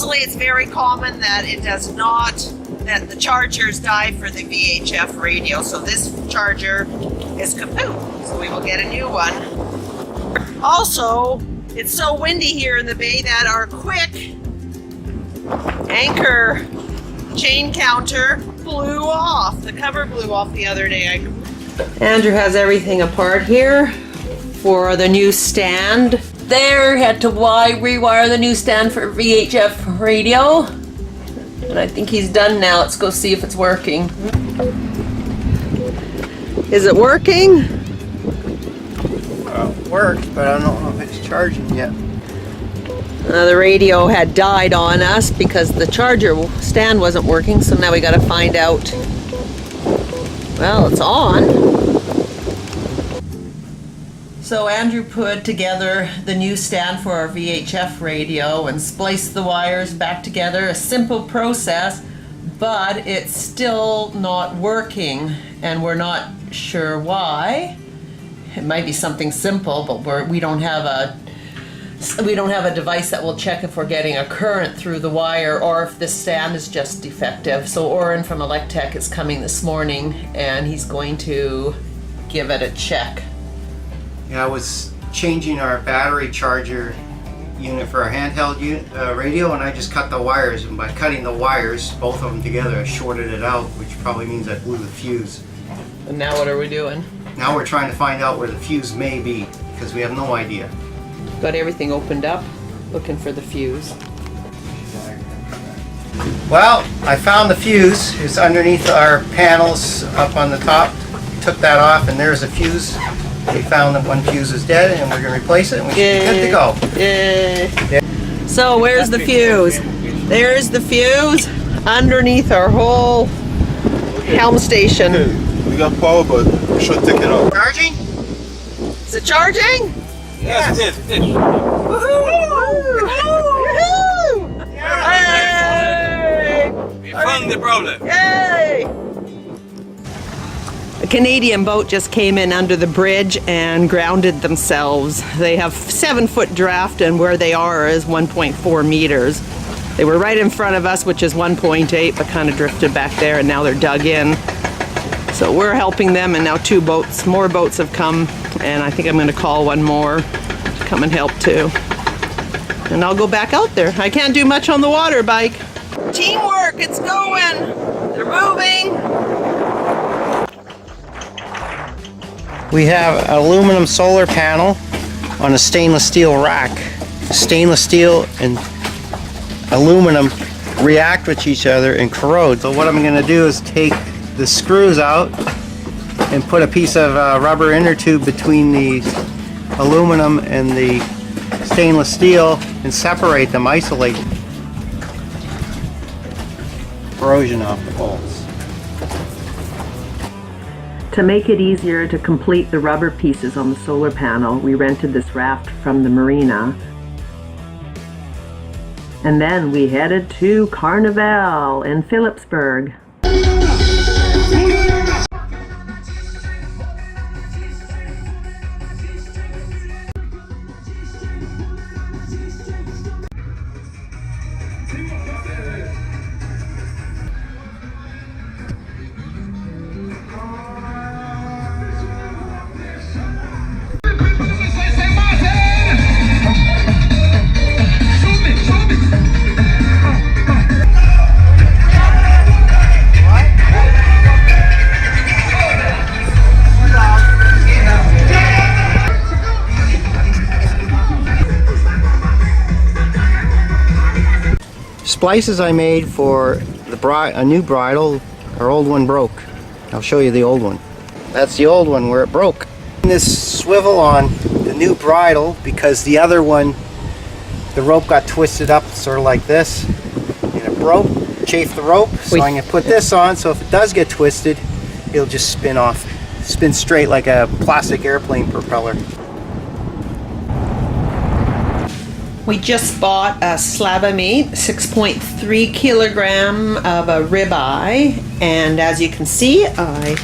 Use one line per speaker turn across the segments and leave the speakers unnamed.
Supposedly it's very common that it does not, that the chargers die for the VHF radio. So this charger is kaput. So we will get a new one. Also, it's so windy here in the bay that our quick anchor chain counter blew off. The cover blew off the other day. Andrew has everything apart here for the new stand. There, had to rewire the new stand for VHF radio. And I think he's done now. Let's go see if it's working. Is it working?
It worked, but I don't know if it's charging yet.
The radio had died on us because the charger stand wasn't working, so now we got to find out. Well, it's on. So Andrew put together the new stand for our VHF radio and spliced the wires back together. A simple process, but it's still not working, and we're not sure why. It might be something simple, but we don't have a device that will check if we're getting a current through the wire or if the stand is just defective. So Oren from Electech is coming this morning and he's going to give it a check.
Yeah, I was changing our battery charger unit for our handheld radio, and I just cut the wires, and by cutting the wires, both of them together, I shorted it out, which probably means I blew the fuse.
And now what are we doing?
Now we're trying to find out where the fuse may be, because we have no idea.
Got everything opened up, looking for the fuse.
Well, I found the fuse. It's underneath our panels up on the top. Took that off, and there's a fuse. We found that one fuse is dead, and we're going to replace it, and we should be good to go.
Yeah. So where's the fuse? There's the fuse underneath our whole helm station.
We got power, but we should take it out.
Charging?
Is it charging?
Yes, it is.
Woohoo! Woohoo! Yay!
We found the problem.
Yay! A Canadian boat just came in under the bridge and grounded themselves. They have 7-foot draft, and where they are is 1.4 meters. They were right in front of us, which is 1.8, but kind of drifted back there, and now they're dug in. So we're helping them, and now more boats have come, and I think I'm going to call one more to come and help too. And I'll go back out there. I can't do much on the water bike. Teamwork, it's going. They're moving.
We have an aluminum solar panel on a stainless steel rack. Stainless steel and aluminum react with each other and corrode. So what I'm going to do is take the screws out and put a piece of rubber inner tube between the aluminum and the stainless steel and separate them, isolate corrosion off the bolts.
To make it easier to complete the rubber pieces on the solar panel, we rented this raft from the marina. And then we headed to Carnival in Phillipsburg.
Splices I made for a new bridle. Our old one broke. I'll show you the old one. That's the old one where it broke. This swivel on the new bridle because the other one, the rope got twisted up sort of like this and it broke, chafed the rope. So I'm going to put this on so if it does get twisted, it'll just spin off, spin straight like a plastic airplane propeller.
We just bought a slab of meat, 6.3 kilogram of a ribeye, and as you can see, I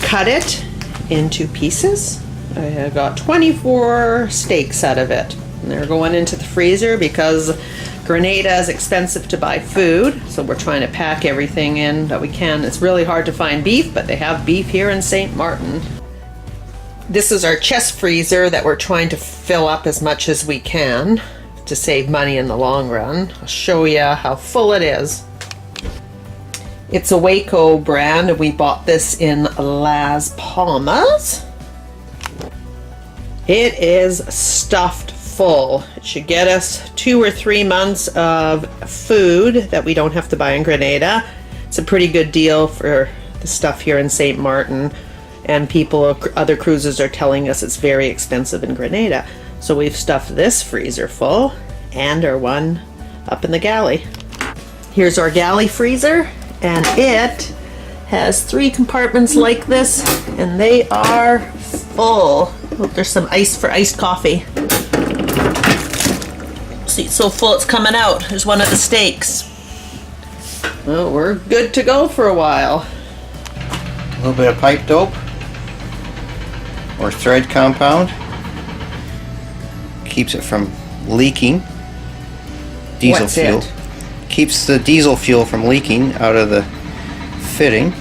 cut it into pieces. I got 24 steaks out of it. And they're going into the freezer because Grenada is expensive to buy food, so we're trying to pack everything in that we can. It's really hard to find beef, but they have beef here in St. Martin. This is our chest freezer that we're trying to fill up as much as we can to save money in the long run. I'll show you how full it is. It's a Waco brand, and we bought this in Las Palmas. It is stuffed full. It should get us 2 or 3 months of food that we don't have to buy in Grenada. It's a pretty good deal for the stuff here in St. Martin, and people, other cruises are telling us it's very expensive in Grenada. So we've stuffed this freezer full and our one up in the galley. Here's our galley freezer, and it has 3 compartments like this, and they are full. Oh, there's some ice for iced coffee. See, it's so full it's coming out. There's one of the steaks. Well, we're good to go for a while.
A little bit of pipe dope or thread compound. Keeps it from leaking. Diesel
What's
fuel.
it?
Keeps the diesel fuel from leaking out of the fitting.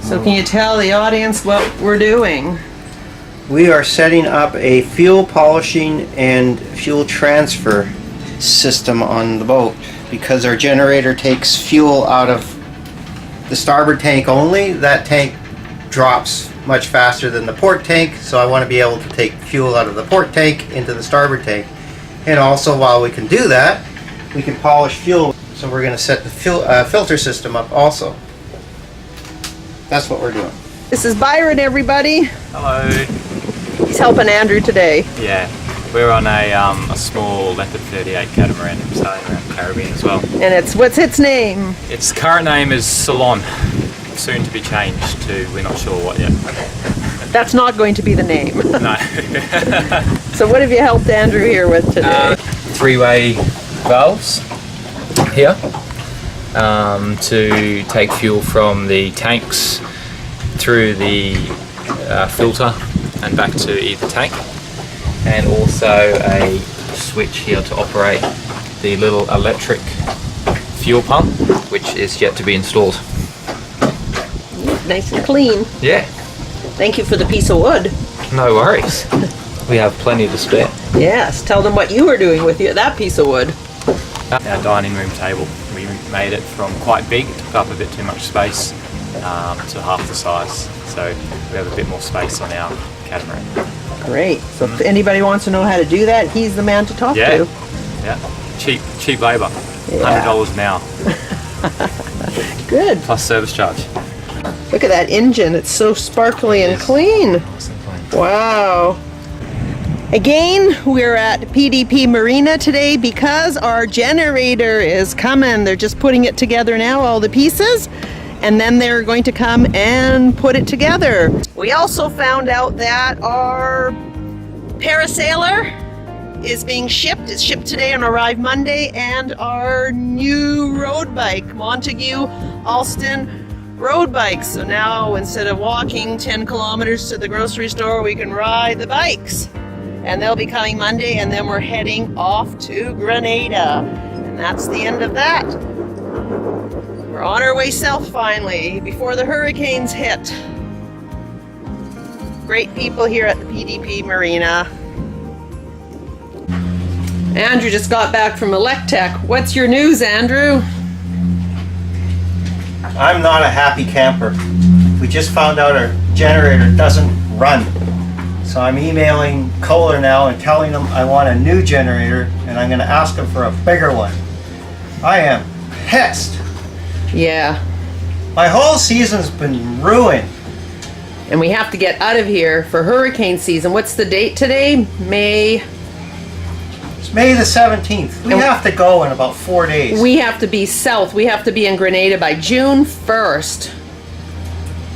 So can you tell the audience what we're doing?
We are setting up a fuel polishing and fuel transfer system on the boat because our generator takes fuel out of the starboard tank only. That tank drops much faster than the port tank, so I want to be able to take fuel out of the port tank into the starboard tank. And also, while we can do that, we can polish fuel, so we're going to set the filter system up also. That's what we're doing.
This is Byron, everybody.
Hello.
He's helping Andrew today.
Yeah, we're on a small Leopard 38 catamaran sailing around the Caribbean as well.
And what's its name?
Its current name is Ceylon, soon to be changed to we're not sure what yet.
That's not going to be the name.
No.
So what have you helped Andrew here with today?
3-way valves here to take fuel from the tanks through the filter and back to either tank, and also a switch here to operate the little electric fuel pump, which is yet to be installed.
Nice and clean.
Yeah,
Thank you for the piece of wood.
no worries. We have plenty to spare.
Yes, tell them what you were doing with that piece of wood.
Our dining room table, we made it from quite big, it took up a bit too much space, to half the size. So we have a bit more space on our catamaran.
Great. So if anybody wants to know how to do that, he's the man to talk
Yeah,
to.
yeah, cheap labour,
Yeah.
$100 an hour
Good.
plus service charge.
Look at that engine. It's so sparkly and clean. Wow. Again, we're at PDP Marina today because our generator is coming. They're just putting it together now, all the pieces, and then they're going to come and put it together. We also found out that our parasailer is being shipped. It's shipped today and arrived Monday, and our new road bike, Montague Alston road bikes. So now instead of walking 10 kilometers to the grocery store, we can ride the bikes. And they'll be coming Monday, and then we're heading off to Grenada. And that's the end of that. We're on our way south finally, before the hurricanes hit. Great people here at the PDP Marina. Andrew just got back from Electech. What's your news, Andrew?
I'm not a happy camper. We just found out our generator doesn't run. So I'm emailing Kohler now and telling them I want a new generator, and I'm going to ask them for a bigger one. I am pissed.
Yeah.
My whole season's been ruined.
And we have to get out of here for hurricane season. What's the date today? May.
It's May the 17th. We have to go in about 4 days.
We have to be south. We have to be in Grenada by June 1st.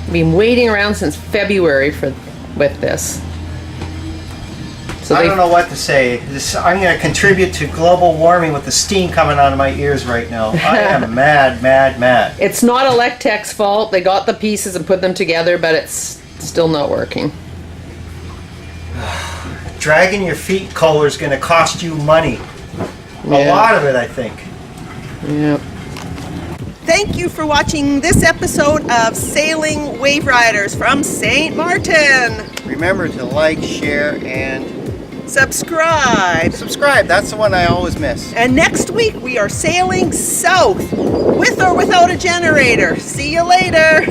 We've been waiting around since February with this. So
I don't know what to say. I'm going to contribute to global warming with the steam coming out of my ears right now. I am mad, mad, mad.
It's not Electech's fault. They got the pieces and put them together, but it's still not working.
dragging your feet collar is going to cost you money. A
Yeah.
lot of it, I think.
Yep. Thank you for watching this episode of Sailing WaveRiders from St. Martin.
Remember to like, share, and
Subscribe.
subscribe. That's the one I always miss.
And next week we are sailing south with or without a generator. See you later.